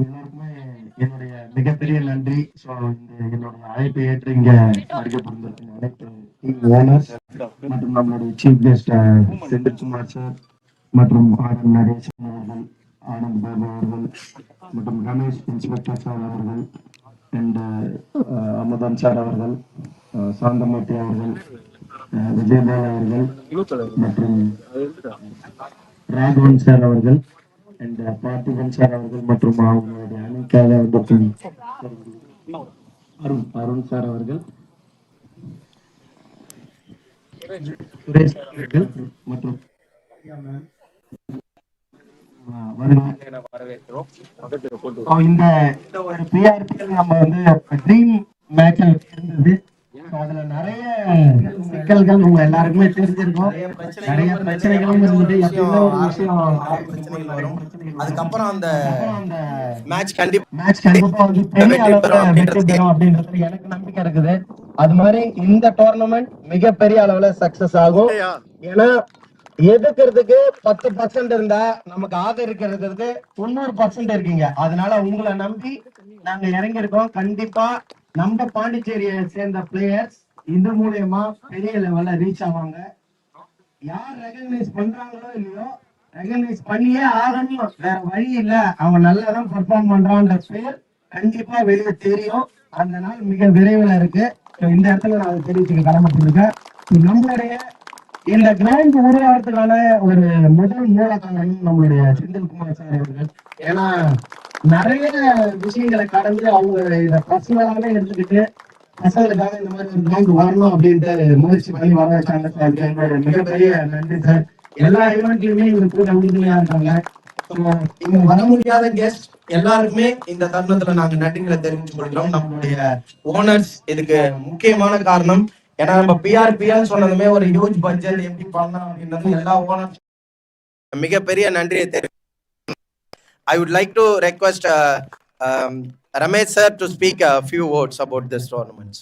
எல்லாருக்குமே என்னுடைய மிகப்பெரிய நன்றி. ஸோ என்னுடைய அழைப்பை ஏற்று இங்க வருகை அனைத்து டீம் ஓனர்ஸ் மற்றும் நம்மளுடைய சீஃப் கெஸ்ட் செந்தில்குமார் சார் மற்றும் ஆர்.எம். நடேசன் அவர்கள், ஆனந்த் பாபு அவர்கள் மற்றும் ரமேஷ் இன்ஸ்பெக்டர் சார் அவர்கள் அண்ட் அமுதன் சார் அவர்கள், சாந்தமூர்த்தி அவர்கள், விஜயபால் அவர்கள் மற்றும் ராகவன் சார் அவர்கள் அண்ட் பார்த்திபன் சார் அவர்கள் மற்றும் அவங்களுடைய அணிக்காக வந்திருக்கும் அருண் சார் அவர்கள், சுரேஷ் அவர்கள் மற்றும் இந்த ஒரு பிஆர்பிஎல் நம்ம வந்து ட்ரீம் மேட்ச் இருந்தது. அதுல நிறைய சிக்கல்கள் உங்க எல்லாருக்குமே தெரிஞ்சிருக்கும். நிறைய பிரச்சனைகளும் இருந்தது. அதுக்கப்புறம் அந்த மேட்ச் கண்டிப்பா வந்து பெரிய அளவுல வெற்றி பெறும் அப்படின்றது எனக்கு நம்பிக்கை இருக்குது. அது மாதிரி இந்த டோர்னமெண்ட் மிகப்பெரிய அளவுல சக்சஸ் ஆகும். ஏன்னா எதுக்கிறதுக்கு 10% இருந்தா நமக்கு ஆதரிக்கிறதுக்கு 90% இருக்கீங்க. அதனால உங்களை நம்பி நாங்க இறங்கியிருக்கோம். கண்டிப்பா நம்ம பாண்டிச்சேரியை சேர்ந்த பிளேயர்ஸ் இந்த மூலியமா பெரிய லெவல்ல ரீச் ஆவாங்க. யார் ரெகக்னைஸ் பண்றாங்களோ இல்லையோ, ரெகக்னைஸ் பண்ணியே ஆகணும், வேற வழி இல்ல. அவங்க நல்லாதான் பெர்ஃபார்ம் பண்றான்ற பேர் கண்டிப்பா வெளியே தெரியும். அந்த நாள் மிக விரைவில் இருக்கு. இந்த இடத்துல நான் அதை தெரிவிச்சுக்க கடமைப்பட்டிருக்கேன். நம்மளுடைய இந்த கிராண்ட் உருவாகிறதுக்கான ஒரு முதல் மூல காரணம் நம்மளுடைய செந்தில்குமார் சார் அவர்கள். ஏன்னா நிறைய விஷயங்களை கடந்து அவங்க இதை பர்சனலாவே எடுத்துக்கிட்டு பசங்களுக்காக இந்த மாதிரி ஒரு கிராண்ட் வரணும் அப்படின்ட்டு முயற்சி பண்ணி வர வச்சாங்க சார். எங்களோட மிகப்பெரிய நன்றி சார். எல்லா ஈவெண்ட்லயுமே இவங்க கூட உறுதுணையா இருக்காங்க. இங்க வர முடியாத கெஸ்ட் எல்லாருக்குமே இந்த தருணத்துல நாங்க நன்றிகளை தெரிவித்துக் கொள்கிறோம். நம்மளுடைய ஓனர்ஸ் இதுக்கு முக்கியமான காரணம். ஏன்னா நம்ம பிஆர்பிஎல் சொன்னதுமே ஒரு ஹியூஜ் பட்ஜெட் எப்படி பண்ணலாம் அப்படின்றது எல்லா ஓனர்ஸ் மிகப்பெரிய நன்றியை தெரிவித்து I would like to request Ramesh sir to speak a few words about this tournament.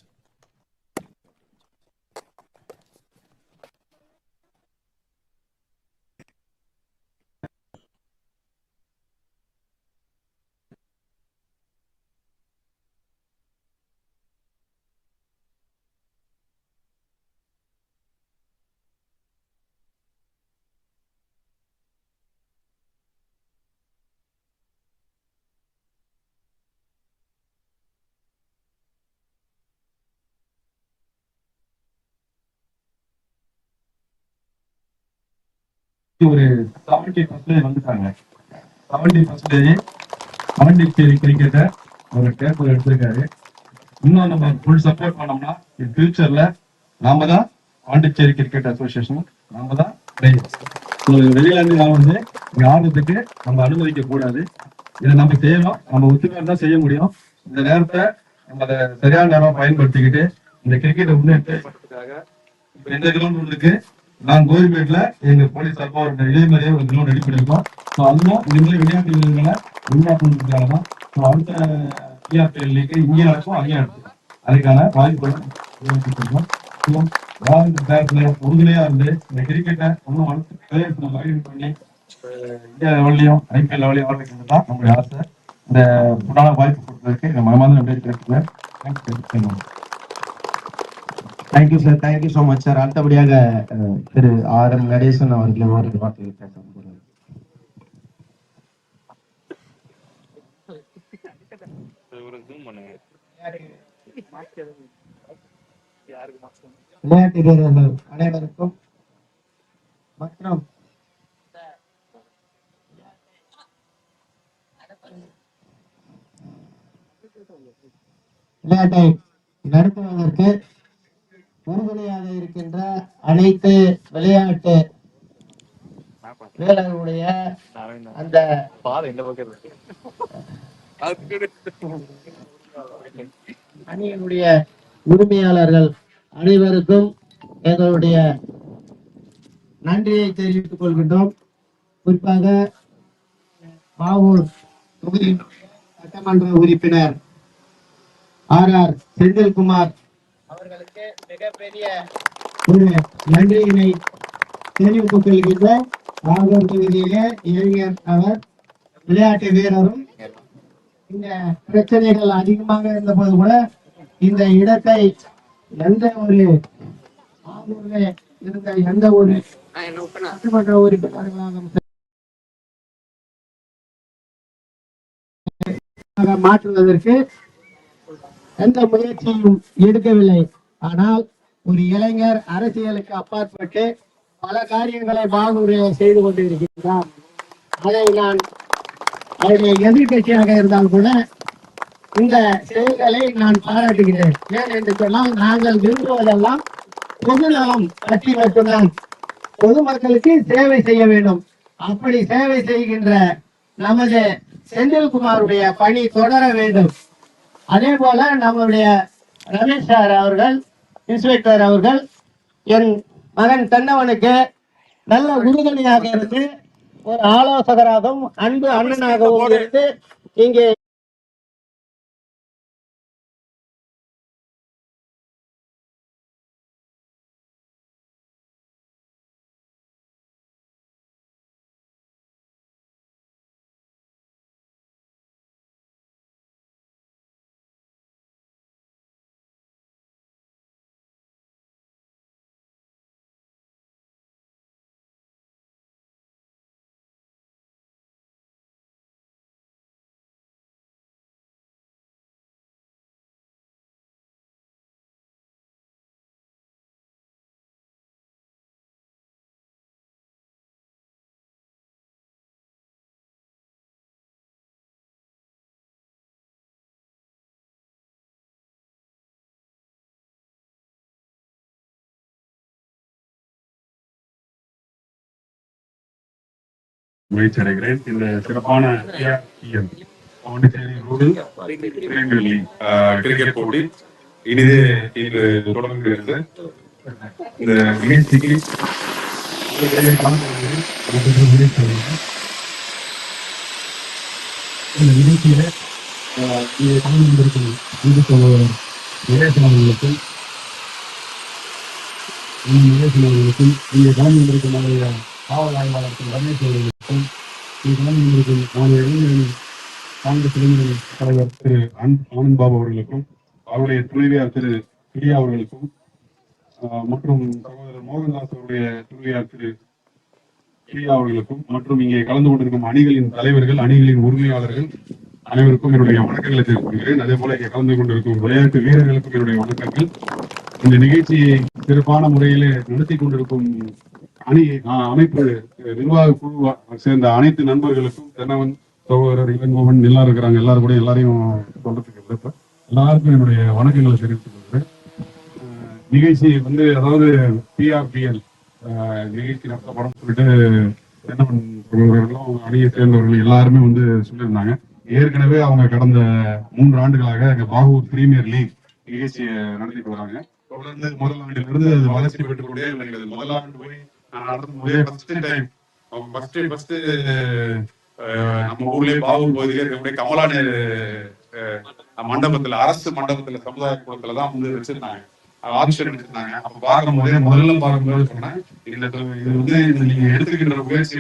ஒரு 70% வந்துட்டாங்க. 70% பாண்டிச்சேரி கிரிக்கெட்டை ஒரு பேப்பர் எடுத்திருக்காரு. இன்னும் நம்ம ஃபுல் சப்போர்ட் பண்ணோம்னா ஃபியூச்சர்ல நாம தான் பாண்டிச்சேரி கிரிக்கெட் அசோசியேஷன், நாம தான் வெளியில இருந்து நான் வந்து இங்க ஆடுறதுக்கு நம்ம அனுமதிக்க கூடாது. இதை நம்ம செய்யணும். நம்ம ஒத்துமையா தான் செய்ய முடியும். இந்த நேரத்தை நம்ம அதை சரியான நேரம் பயன்படுத்திக்கிட்டு இந்த கிரிக்கெட்டை முன்னேற்றத்துக்காக இப்ப எந்த கிரவுண்ட் இருக்கு, நான் கோரிமேட்ல எங்க போலீஸ் சார்பா ஒரு இதே மாதிரியே ஒரு கிரவுண்ட் ரெடி பண்ணிருக்கோம். அதுவும் இதுமாதிரி விளையாட்டு வீரர்களை உருவாக்குறதுக்காக தான். அடுத்த பிஆர்பிஎல் லீக் இங்கே நடக்கும், அங்கேயும் நடக்கும். அதுக்கான வாய்ப்புகளும் உறுதுணையா இருந்து இந்த கிரிக்கெட்டை இன்னும் வளர்த்து நம்ம ஐடென்ட் பண்ணி இந்தியா லெவல்லையும் ஐபிஎல் லெவலையும் ஆடுறது தான் நம்மளுடைய ஆசை. இந்த உண்டான வாய்ப்பு கொடுத்ததுக்கு இந்த மனமார்ந்த நன்றி தெரிவிக்கிறேன். Thank you sir, thank you so much sir. அடுத்தபடியாக திரு ஆர்.எம். நடேசன் அவர்களை ஒரு வார்த்தை பேச விளையாட்டு வீரர்கள் அனைவருக்கும் மற்றும் விளையாட்டை நடத்துவதற்கு உறுதுணையாக இருக்கின்ற அனைத்து விளையாட்டு வீரர்களுடைய அந்த அணியினுடைய உரிமையாளர்கள் அனைவருக்கும் எங்களுடைய நன்றியை தெரிவித்துக் கொள்கின்றோம். குறிப்பாக மாவூர் தொகுதி சட்டமன்ற உறுப்பினர் ஆர்.ஆர். செந்தில்குமார் அவர்களுக்கு மிகப்பெரிய ஒரு நன்றியினை தெரிவித்துக் கொள்கின்றோம். மாவூர் தொகுதியிலே இளைஞர் அவர், விளையாட்டு வீரரும் இந்த பிரச்சனைகள் அதிகமாக இருந்த போது கூட இந்த இடத்தை எந்த ஒரு ஆதரவு இருந்த எந்த ஒரு சட்டமன்ற உறுப்பினர்களாக மாற்றுவதற்கு எந்த முயற்சியும் எடுக்கவில்லை. ஆனால் ஒரு இளைஞர் அரசியலுக்கு அப்பாற்பட்டு பல காரியங்களை பாகூரில் செய்து கொண்டிருக்கிறார். அதை நான் அவருடைய எதிர்கட்சியாக இருந்தால் கூட இந்த செயல்களை நான் பாராட்டுகிறேன். ஏன் என்று சொன்னால் நாங்கள் விரும்புவதெல்லாம் பொதுநலம் பற்றி மட்டும்தான். பொதுமக்களுக்கு சேவை செய்ய வேண்டும். அப்படி சேவை செய்கின்ற நமது செந்தில்குமாருடைய பணி தொடர வேண்டும். அதே போல நம்முடைய ரமேஷ் சார் அவர்கள், இன்ஸ்பெக்டர் அவர்கள் என் மகன் தென்னவனுக்கு நல்ல உறுதுணையாக இருந்து ஒரு ஆலோசகராகவும் அன்பு அண்ணனாகவும் இருந்து இங்கே முயற்சி அடைகிறேன். இந்த சிறப்பான Pondicherry rural premier league cricket போட்டி இனிதே இன்று தொடங்குகிறது. இந்த நிகழ்ச்சிக்கு இந்த நிகழ்ச்சியில இளையர்களுக்கும் இங்கே கலந்து கொண்டிருக்கும் நம்முடைய காவல் ஆய்வாளர்கள் ரமேஷ் அவர்களுக்கும் இங்கே கலந்து கொண்டிருக்கும் நம்முடைய இளைஞரணி காங்கிரஸ் இளைஞரணி தலைவர் திரு ஆனந்த் பாபு அவர்களுக்கும் அவருடைய துணைவியார் திரு பிரியா அவர்களுக்கும் மற்றும் சகோதரர் மோகன்தாஸ் அவருடைய துணைவியார் திரு பிரியா அவர்களுக்கும் மற்றும் இங்கே கலந்து கொண்டிருக்கும் அணிகளின் தலைவர்கள், அணிகளின் உரிமையாளர்கள் அனைவருக்கும் என்னுடைய வணக்கங்களை தெரிவிக்கிறேன். அதே போல இங்கே கலந்து கொண்டிருக்கும் விளையாட்டு வீரர்களுக்கும் என்னுடைய வணக்கங்கள். இந்த நிகழ்ச்சியை சிறப்பான முறையிலே நடத்தி கொண்டிருக்கும் அமைப்பு நிர்வாக குழு சேர்ந்த அனைத்து நண்பர்களுக்கும், தென்னவன் சகோதரர் இளங்கோவன் எல்லாரும் இருக்கிறாங்க, எல்லாரும் கூட எல்லாரையும் சொல்றதுக்கு விருப்பம். எல்லாருக்கும் என்னுடைய வணக்கங்களை தெரிவித்துக் கொள்கிறேன். நிகழ்ச்சி அதாவது PRPL நிகழ்ச்சி நடத்தப்படும் சொல்லிட்டு தென்னவன் சகோதரர்களும் அணியை சேர்ந்தவர்கள் எல்லாருமே சொல்லியிருந்தாங்க. ஏற்கனவே அவங்க கடந்த 3 ஆண்டுகளாக பாகூர் பிரீமியர் லீக் நிகழ்ச்சியை நடத்திட்டு வராங்க. தொடர்ந்து முதல் ஆண்டிலிருந்து அது வளர்ச்சி பெற்றுக் கொண்டே இருக்கிறது. முதல் ஆண்டு போய் நடத்தும் போதே ஃபர்ஸ்ட் நம்ம ஊர்லயே பாகூர் பகுதியில இருக்கக்கூடிய கமலாநேரு மண்டபத்துல, அரசு மண்டபத்துல, சமுதாய கூடத்துலதான் வச்சிருந்தாங்க, ஆப்ஷன் வச்சிருந்தாங்க. அப்ப பார்க்கும் போதே முதல்ல பார்க்கும்போது சொன்னேன், இது நீங்க எடுத்துக்கின்ற முயற்சி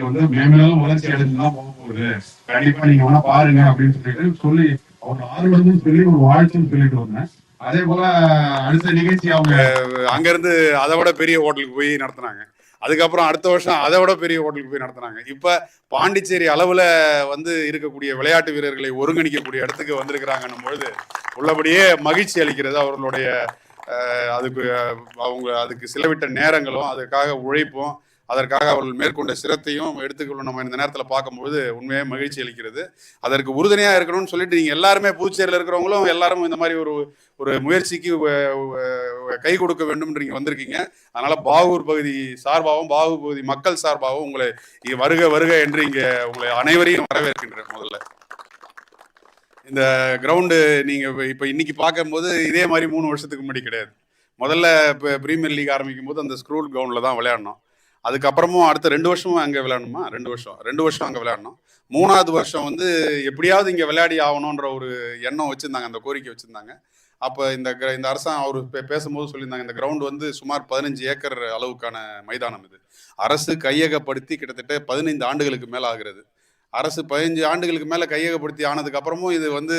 மேலும் வளர்ச்சி அடைந்துதான் போக போகுது, கண்டிப்பா நீங்க வேணா பாருங்க அப்படின்னு சொல்லி ஒரு ஆர்வமும் சொல்லி ஒரு வாழ்த்தும் சொல்லிட்டு வந்தேன். அதே போல அடுத்த நிகழ்ச்சி அவங்க அங்க இருந்து அதை விட பெரிய ஹோட்டலுக்கு போய் நடத்தினாங்க. அதுக்கப்புறம் அடுத்த வருஷம் அதை விட பெரிய ஹோட்டலுக்கு போய் நடத்தினாங்க. இப்ப பாண்டிச்சேரி அளவுல இருக்கக்கூடிய விளையாட்டு வீரர்களை ஒருங்கிணைக்கக்கூடிய இடத்துக்கு வந்திருக்கிறாங்கன்னும் பொழுது உள்ளபடியே மகிழ்ச்சி அளிக்கிறது. அவர்களுடைய அதுக்கு செலவிட்ட நேரங்களும், அதற்காக உழைப்பும், அதற்காக அவர்கள் மேற்கொண்ட சிரத்தையும் எடுத்துக்கொள்ள நம்ம இந்த நேரத்தில் பார்க்கும்போது உண்மையாக மகிழ்ச்சி அளிக்கிறது. அதற்கு உறுதுணையாக இருக்கணும்னு சொல்லிட்டு நீங்கள் எல்லாருமே புதுச்சேரியில் இருக்கிறவங்களும் எல்லாரும் இந்த மாதிரி ஒரு முயற்சிக்கு கை கொடுக்க வேண்டும் நீங்க வந்திருக்கீங்க. அதனால பாகூர் பகுதி சார்பாகவும் பாகூர் பகுதி மக்கள் சார்பாகவும் உங்களை வருக வருக என்று இங்க உங்களை அனைவரையும் வரவேற்கின்றேன். முதல்ல இந்த கிரவுண்டு நீங்க இப்ப இன்னைக்கு பார்க்கும்போது இதே மாதிரி 3 வருஷத்துக்கு முன்னாடி கிடையாது. முதல்ல இப்போ பிரீமியர் லீக் ஆரம்பிக்கும் போது அந்த ஸ்க்ரூல் கிரவுண்டில் தான் விளையாடணும். அதுக்கப்புறமும் அடுத்த 2 வருஷமும் அங்கே விளையாடணுமா, 2 வருஷம் அங்கே விளையாடணும். 3ஆவது வருஷம் எப்படியாவது இங்கே விளையாடி ஆகணுன்ற ஒரு எண்ணம் வச்சுருந்தாங்க, அந்த கோரிக்கை வச்சுருந்தாங்க. அப்போ இந்த அரசாங்கம் அவர் பேசும்போது சொல்லியிருந்தாங்க, இந்த கிரவுண்டு சுமார் 15 ஏக்கர் அளவுக்கான மைதானம். இது அரசு கையகப்படுத்தி கிட்டத்தட்ட 15 ஆண்டுகளுக்கு மேலே ஆகிறது. அரசு 15 ஆண்டுகளுக்கு மேலே கையகப்படுத்தி ஆனதுக்கு அப்புறமும் இது வந்து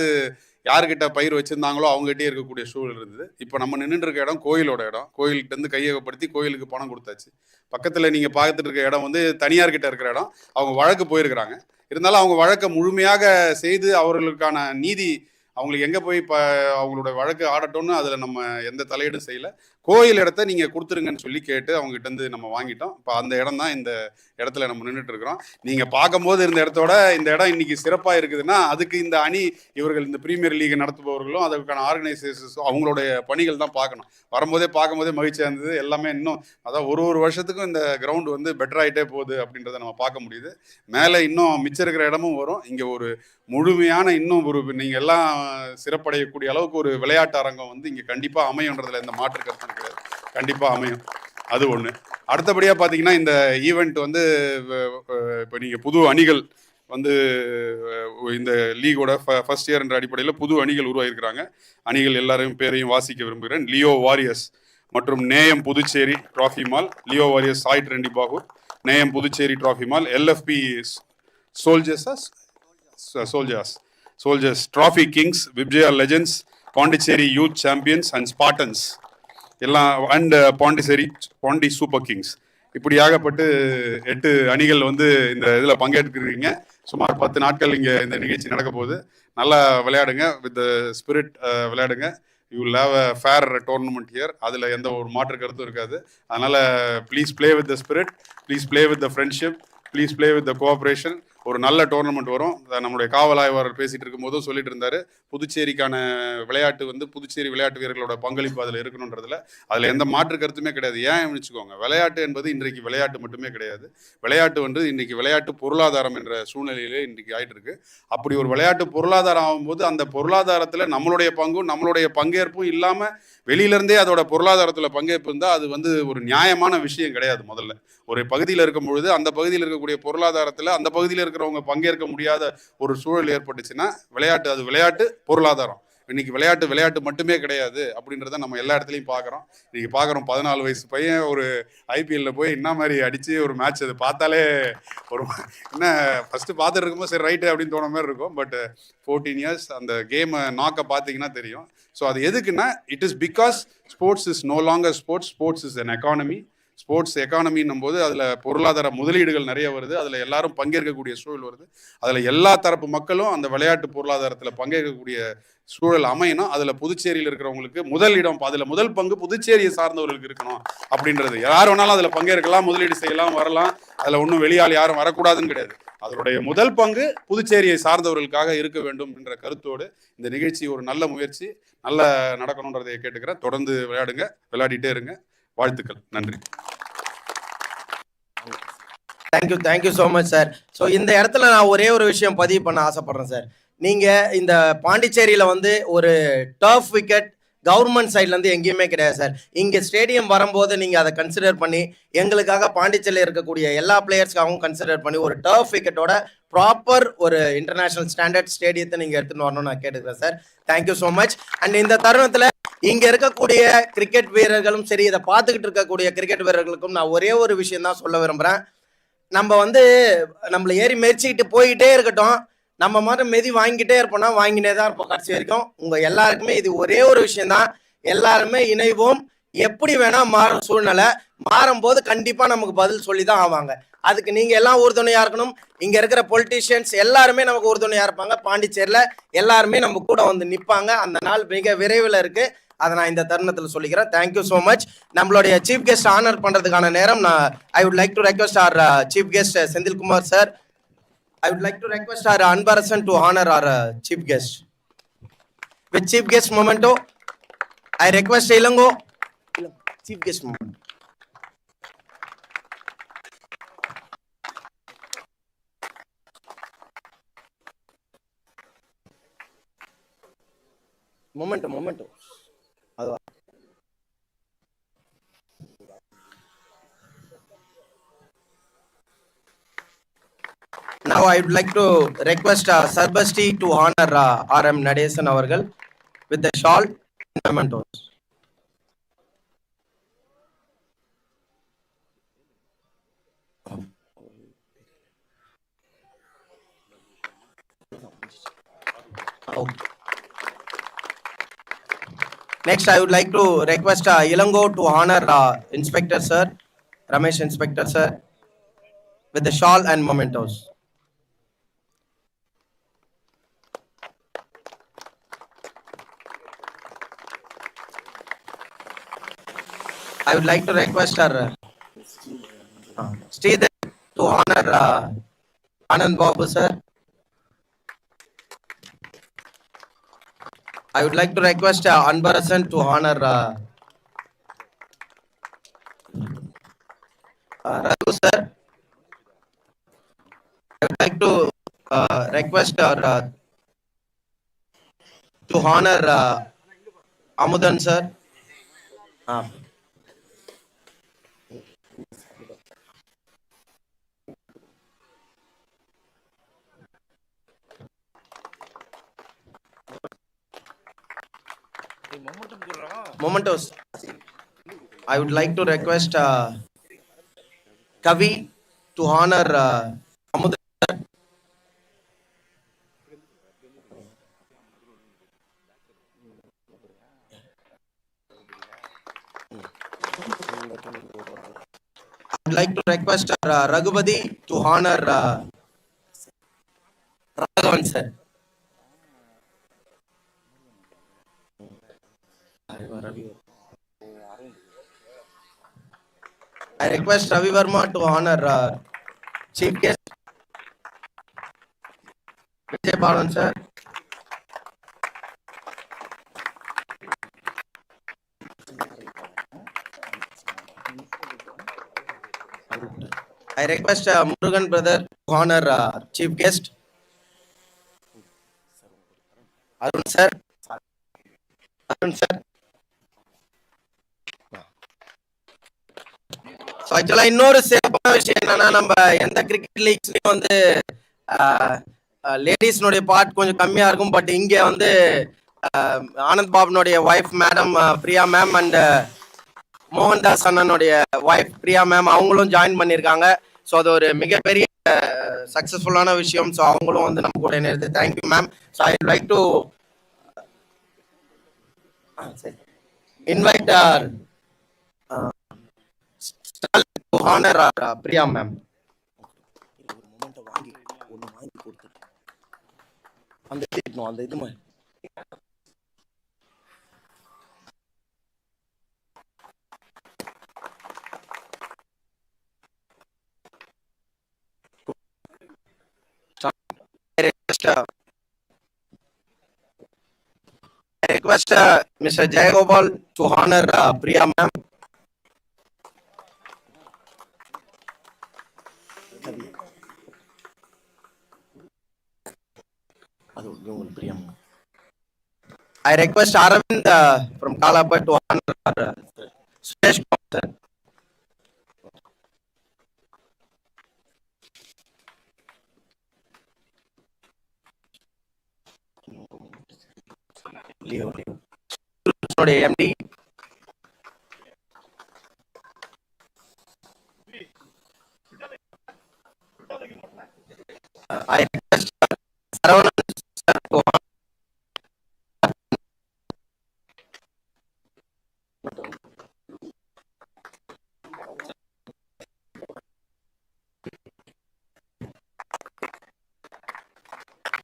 யாருக்கிட்ட பயிர் வச்சிருந்தாங்களோ அவங்ககிட்டயே இருக்கக்கூடிய சூழல் இருந்தது. இப்போ நம்ம நின்றுட்டு இருக்க இடம் கோயிலோட இடம். கோயில்கிட்ட இருந்து கையகப்படுத்தி கோயிலுக்கு பணம் கொடுத்தாச்சு. பக்கத்தில் நீங்கள் பார்த்துட்டு இருக்க இடம் வந்து தனியார்கிட்ட இருக்கிற இடம். அவங்க வழக்கு போயிருக்கிறாங்க. இருந்தாலும் அவங்க வழக்கை முழுமையாக செய்து அவர்களுக்கான நீதி அவங்களுக்கு எங்கே போய் அவங்களோட வழக்கு ஆடட்டும்னு அதில் நம்ம எந்த தலையீடும் செய்யலை. கோயில் இடத்த நீங்கள் கொடுத்துருங்கன்னு சொல்லி கேட்டு அவங்ககிட்ட இருந்து நம்ம வாங்கிட்டோம். இப்போ அந்த இடம் தான் இந்த இடத்துல நம்ம நின்றுட்டு இருக்கிறோம். நீங்கள் பார்க்கும்போது இருந்த இடத்தோட இந்த இடம் இன்னைக்கு சிறப்பாக இருக்குதுன்னா அதுக்கு இந்த அணி இவர்கள் இந்த பிரீமியர் லீக் நடத்துபவர்களும் அதற்கான ஆர்கனைசேஷன்ஸும் அவங்களுடைய பணிகள் தான் பார்க்கணும். பார்க்கும்போதே மகிழ்ச்சியாக இருந்தது. எல்லாமே இன்னும் அதான் ஒரு வருஷத்துக்கும் இந்த கிரவுண்டு வந்து பெட்டர் ஆகிட்டே போகுது அப்படின்றத நம்ம பார்க்க முடியுது. மேலே இன்னும் மிச்சம் இருக்கிற இடமும் வரும். இங்கே ஒரு முழுமையான இன்னும் நீங்கள் எல்லாம் சிறப்படையக்கூடிய அளவுக்கு ஒரு விளையாட்டு அரங்கம் வந்து இங்கே கண்டிப்பாக அமையுன்றதுல எந்த மாற்று கருத்தும் கிடையாது. கண்டிப்பாக அமையும். அது ஒன்று. அடுத்தபடியாக பார்த்தீங்கன்னா இந்த ஈவெண்ட் வந்து இப்போ நீங்கள் புது அணிகள் வந்து இந்த லீகோட ஃபர்ஸ்ட் இயர் என்ற அடிப்படையில் புது அணிகள் உருவாகிருக்கிறாங்க. அணிகள் எல்லாரையும் பேரையும் வாசிக்க விரும்புகிறேன். லியோ வாரியர்ஸ் மற்றும் Neyam Puducherry Trophy Mall, Leo Warriors Sai ரெண்டி Bahour, Neyam Puducherry Trophy Mall, LFP Soldiers Trophy Kings, விப்ஜயா Legends, Pondicherry Youth Champions and Spartans எல்லாம் அண்ட் பாண்டி சூப்பர் கிங்ஸ், இப்படி ஆகப்பட்டு 8 அணிகள் வந்து இந்த இதில் பங்கேற்கிறீங்க. சுமார் 10 நாட்கள் இங்கே இந்த நிகழ்ச்சி நடக்க போகுது. நல்லா விளையாடுங்க, வித் ஸ்பிரிட் விளையாடுங்க. You will have a fair tournament here. அதில் எந்த ஒரு மாற்று கருத்தும் இருக்காது. அதனால் please play with the spirit, please play with the friendship, please play with the cooperation. ஒரு நல்ல டோர்னமெண்ட் வரும். நம்மளுடைய காவல் ஆய்வாளர் பேசிகிட்டு இருக்கும்போதும் சொல்லிட்டு இருந்தார், புதுச்சேரிக்கான விளையாட்டு வந்து புதுச்சேரி விளையாட்டு வீரர்களோட பங்களிப்பு அதில் இருக்கணுன்றதுல அதில் எந்த மாற்று கருத்துமே கிடையாது. ஏன் வச்சுக்கோங்க, விளையாட்டு என்பது இன்றைக்கு விளையாட்டு மட்டுமே கிடையாது. விளையாட்டு வந்து இன்றைக்கி விளையாட்டு பொருளாதாரம் என்ற சூழ்நிலையிலே இன்றைக்கி ஆகிட்டு இருக்கு. அப்படி ஒரு விளையாட்டு பொருளாதாரம் ஆகும்போது அந்த பொருளாதாரத்தில் நம்மளுடைய பங்கும் நம்மளுடைய பங்கேற்பும் இல்லாமல் வெளியிலேருந்தே அதோட பொருளாதாரத்தில் பங்கேற்பு இருந்தால் அது வந்து ஒரு நியாயமான விஷயம் கிடையாது. முதல்ல ஒரு பகுதியில் இருக்கும் பொழுது அந்த பகுதியில் இருக்கக்கூடிய பொருளாதாரத்தில் அந்த பகுதியில் இருக்கிறவங்க பங்கேற்க முடியாத ஒரு சூழல் ஏற்பட்டுச்சுன்னா விளையாட்டு அது விளையாட்டு பொருளாதாரம். இன்னைக்கு விளையாட்டு மட்டுமே கிடையாது அப்படின்றத நம்ம எல்லா இடத்துலையும் பார்க்குறோம். இன்னைக்கு பார்க்குறோம் 14 வயசு பையன் ஒரு ஐபிஎல்ல போய் என்ன மாதிரி அடித்து ஒரு மேட்ச் அது பார்த்தாலே ஒரு என்ன ஃபஸ்ட்டு பார்த்துட்டு இருக்கும்போது சரி ரைட்டு அப்படின்னு தோண மாதிரி இருக்கும். பட் 14 இயர்ஸ் அந்த கேமை நாக்கை பார்த்தீங்கன்னா தெரியும். ஸோ அது எதுக்குன்னா it is because sports is no longer sports is an economy. Sports எக்கானமின்னும் போது அதில் பொருளாதார முதலீடுகள் நிறைய வருது. அதில் எல்லாரும் பங்கேற்கக்கூடிய சூழல் வருது. அதில் எல்லா தரப்பு மக்களும் அந்த விளையாட்டு பொருளாதாரத்தில் பங்கேற்கக்கூடிய சூழல் அமையணும். அதில் புதுச்சேரியில் இருக்கிறவங்களுக்கு முதல் இடம், அதில் முதல் பங்கு புதுச்சேரியை சார்ந்தவர்களுக்கு இருக்கணும் அப்படின்றது. யார் வேணாலும் அதில் பங்கேற்கலாம், முதலீடு செய்யலாம், வரலாம். அதில் ஒன்றும் வெளியால் யாரும் வரக்கூடாதுன்னு கிடையாது. அதனுடைய முதல் பங்கு புதுச்சேரியை சார்ந்தவர்களுக்காக இருக்க வேண்டும் என்ற கருத்தோடு இந்த நிகழ்ச்சி ஒரு நல்ல முயற்சி, நல்ல நடக்கணுன்றதை கேட்டுக்கிறேன். தொடர்ந்து விளையாடுங்க, விளையாடிட்டே இருங்க. வாழ்த்துக்கள். நன்றி. Thank you so much sir. So இந்த இடத்துல நான் ஒரே ஒரு விஷயம் பதிவு பண்ண ஆசைப்படுறேன் சார். நீங்கள் இந்த பாண்டிச்சேரியில் வந்து ஒரு டர்ஃப் விக்கெட் கவர்மெண்ட் சைட்லேருந்து எங்கேயுமே கிடையாது சார். இங்கே ஸ்டேடியம் வரும்போது நீங்கள் அதை கன்சிடர் பண்ணி எங்களுக்காக பாண்டிச்சேரியில் இருக்கக்கூடிய எல்லா பிளேயர்ஸ்க்காகவும் கன்சிடர் பண்ணி ஒரு டர்ஃப் விக்கெட்டோட ப்ராப்பர் ஒரு இன்டர்நேஷனல் ஸ்டாண்டர்ட் ஸ்டேடியத்தை நீங்கள் எடுத்துன்னு வரணும்னு நான் கேட்டுக்கிறேன் sir. Thank you so much. And இந்த தருணத்தில் இங்கே இருக்கக்கூடிய கிரிக்கெட் வீரர்களும் சரி, இதை பார்த்துக்கிட்டு இருக்கக்கூடிய கிரிக்கெட் வீரர்களுக்கும் நான் ஒரே ஒரு விஷயம் தான் சொல்ல விரும்புகிறேன். நம்ம வந்து நம்மளை ஏறி மெரிச்சிக்கிட்டு போய்கிட்டே இருக்கட்டும், நம்ம மாதிரி மெதி வாங்கிக்கிட்டே இருப்போம்னா வாங்கினே தான் இருப்போம் கடைசி வரைக்கும். உங்கள் எல்லாருக்குமே இது ஒரே ஒரு விஷயம்தான், எல்லாருமே இணைவோம். எப்படி வேணால் மாறும் சூழ்நிலை, மாறும்போது கண்டிப்பாக நமக்கு பதில் சொல்லி தான் ஆவாங்க. அதுக்கு நீங்கள் எல்லாம் உறுதுணையாக இருக்கணும். இங்கே இருக்கிற பொலிட்டீஷியன்ஸ் எல்லாருமே நமக்கு உறுதுணையாக இருப்பாங்க. பாண்டிச்சேரியில் எல்லாருமே நம்ம கூட வந்து நிற்பாங்க. அந்த நாள் மிக விரைவில் இருக்குது. அதை நான் இந்த தருணத்தில் சொல்லிக்கிறேன். Thank you so much. நம்மளுடைய சீஃப் கெஸ்ட் ஆனர் பண்ணுறதுக்கான நேரம் I would like to request our chief guest Senthilkumar sir. I would like to request our Anbarasan to honor our chief guest. With chief guest momento, I request Ilango, chief guest momento. Momento. Now I would like to request Sarbasti to honor R.M. Nadesan avargal with the shawl and mementos. Okay. Next, I would like to request Ilango to honor Inspector Sir, Ramesh Inspector Sir, with the shawl and mementos. I would like to request our Sridhar to honor Anand Babu Sir. I would like to request Anbarasan to honor Raghu Sir. I would like to request to honor Amudan Sir. Mementos. I would like to request Kavi to honor Amudan Sir. I would like to request Raghupati to honor Raghavan Sir. I request Ravi Verma to honor Chief Guest Vijay Balan Sir. I request Murugan brother to honor Chief Guest Arun Sir. Arun Sir. So ஆக்சுவலாக இன்னொரு சிறப்பான விஷயம் என்னன்னா, நம்ம எந்த cricket லீக்ஸ்லையும் வந்து லேடிஸ்னுடைய part கொஞ்சம் கம்மியாக இருக்கும். பட் இங்கே வந்து ஆனந்த் பாபுனுடைய wife madam Priya ma'am and Mohandas அண்ணனுடைய ஒய்ஃப் பிரியா மேம் அவங்களும் ஜாயின் பண்ணியிருக்காங்க. ஸோ அது ஒரு மிகப்பெரிய சக்ஸஸ்ஃபுல்லான விஷயம். ஸோ அவங்களும் வந்து நம்ம கூட நேரத்து thank you ma'am. So I like to invite to honor Priya ma'am. I request Mr. Jayagopal to honor Priya ma'am. I request Aravind from Kalapa to honor Suresh Kumar. MD. I request Saravanan sir to honor.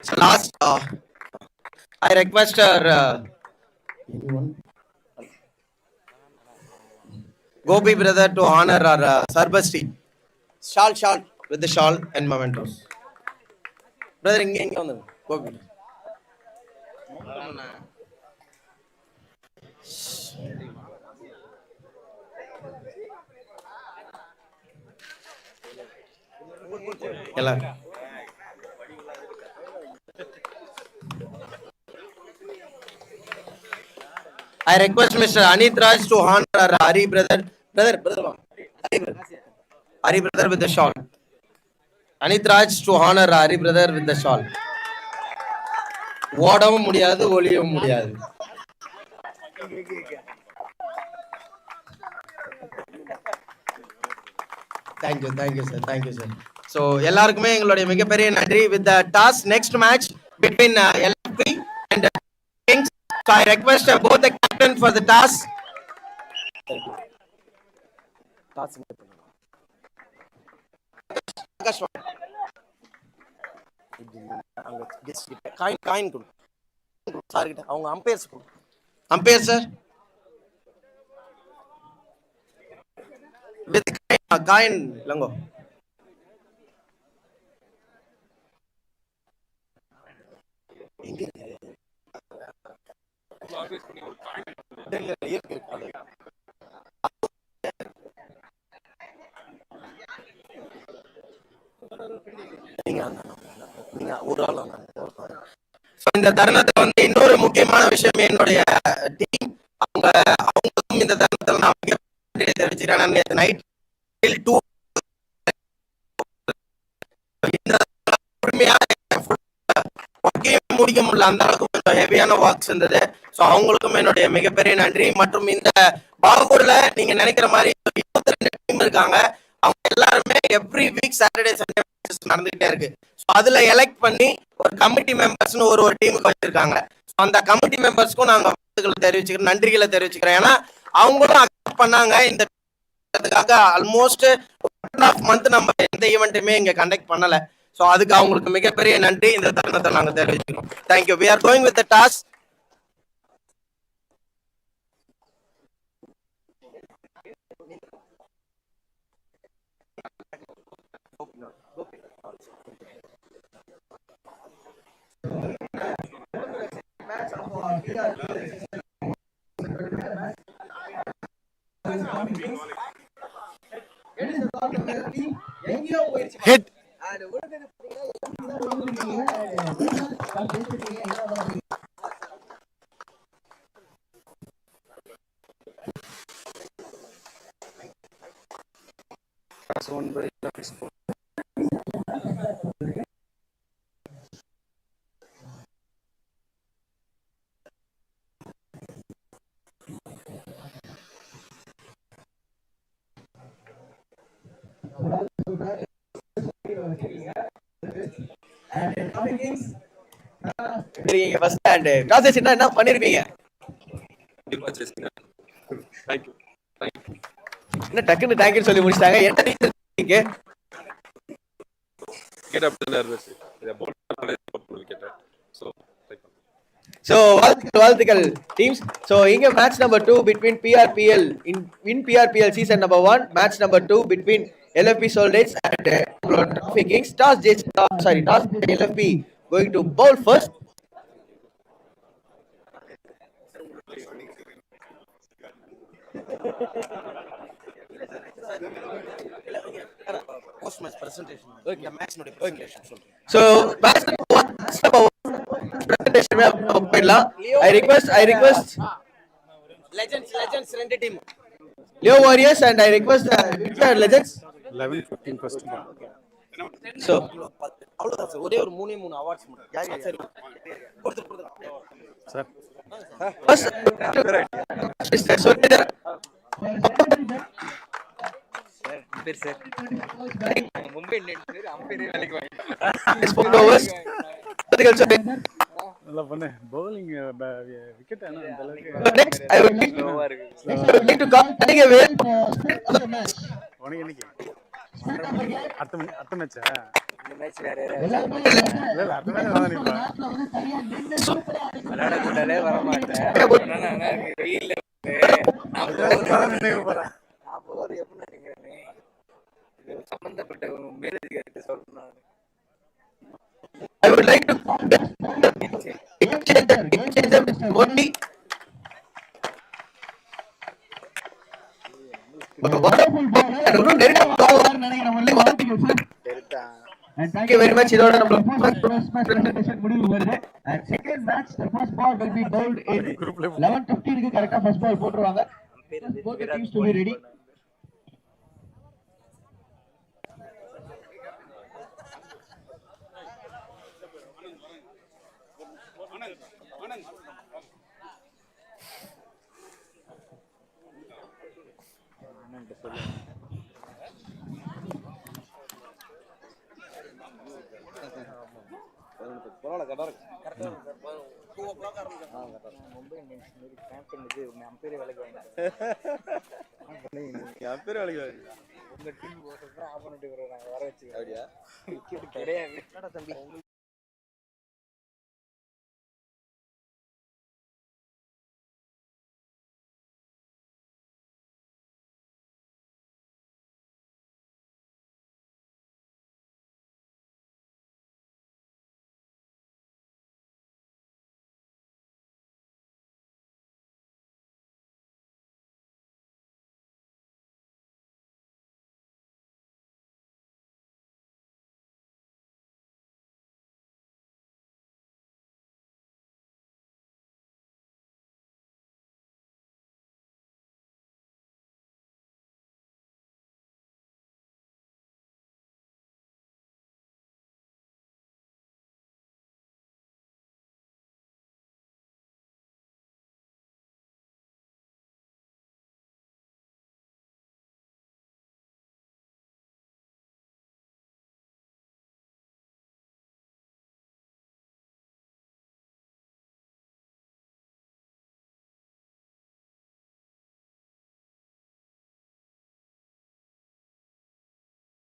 So last, I request Gopi brother to honor our Sarbasti. Shawl with the shawl and mementos. Brother, inge on the Gopi. I request Mr. Anit Raj to honor our Hari brother. Hari brother with the shawl. Anit Raj to honor Hari brother with the shawl. ஓடவும் முடியாது, ஒளியவும் முடியாது. Thank you sir. So எல்லாருக்குமே எங்களுடைய மிகப்பெரிய நன்றி. With the task next match between LFP and So I request both the captain for the toss. Coin கொடு sir கிட்ட, அவங்க அம்பையர் சார் வித் காயின் லங்கோ. இந்த தருணத்தை வந்து இன்னொரு முக்கியமான விஷயம், என்னுடைய டீம் அவங்களுக்கும் இந்த தருணத்தில் நான் தெரிவிச்சுக்கிறேன். நைட் 2 முடிக்க முடியல, அந்த அளவுக்கு கொஞ்சம் ஹெவியான ஒர்க்ஸ் இருந்தது. ஸோ அவங்களுக்கும் என்னுடைய மிகப்பெரிய நன்றி. மற்றும் இந்த பாகூர்ல நீங்க நினைக்கிற மாதிரி 22 டீம் இருக்காங்க. அவங்க எல்லாருமே எவ்ரி வீக் சாட்டர்டே சண்டே நடந்துகிட்டே இருக்கு. ஸோ அதுல எலெக்ட் பண்ணி ஒரு கமிட்டி மெம்பர்ஸ்னு ஒரு டீமுக்கு வச்சிருக்காங்க. ஸோ அந்த கமிட்டி மெம்பர்ஸ்க்கும் நாங்க தெரிவிச்சுக்கிறேன், நன்றிகளை தெரிவிச்சுக்கிறேன். ஏன்னா அவங்களும் அக்செப்ட் பண்ணாங்க. இந்த ஆல்மோஸ்ட் 1.5 month நம்ம எந்த ஈவெண்ட்டுமே இங்க கண்டக்ட் பண்ணல. ஸோ அதுக்கு அவங்களுக்கு மிகப்பெரிய நன்றி இந்த தருணத்தை நாங்க தெரிவிச்சுக்கிறோம். Thank you. We are going with the task. Hit. என்ன பண்ணிருப்பீங்க? என்ன டக்குன்னு தேங்க்யூ சொல்லி முடிச்சிட்டாங்க. வாழ்த்துக்கள் டீம்ஸ். ஸோ இங்க match number 2 between PRPL in PRPL season number 1, match number 2 between LFP Soldates and Trophy Kings. Toss LFP going to bowl first. So match number 1 presentation I request legends ரெண்டு team Leo Warriors and I request legends 11-15 first. So அவ்வளவுதான் sir. ஒரே ஒரு 3 awards மட்டும் சரி sir. Mumbai Indians umpire வேலைக்கு நல்லா பண்ணு. Bowling wicket ஆனா அந்த அளவுக்கு உனக்கு இன்னைக்கு அடுத்த மேட்சா? இந்த மேட்ச் வேற இல்ல, அடுத்த மேட்ச் நான் நிப்பேன். விளையாட கூடாலே வர மாட்டேன். வெயில்ல அப்போ ஒரு எப்படி நினைக்கிறேன் சம்பந்தப்பட்ட மேலதிகாரிட்ட சொல்லணும். I would like to exchange them only. Thank you very much. இதோட நம்ம presentation முடிவு வருது. And second match, the first ball will be bowled in 11:15 க்கு கரெக்ட்டா first ball போட்டுருவாங்க. Both the teams to be ready. Mumbai Indians மாரி captain இது umpire வேலைக்கு வாங்கினாங்க. உங்க டீம் போட்டு ஆப்போனண்ட் வர வச்சு அப்படியா கிடையாது.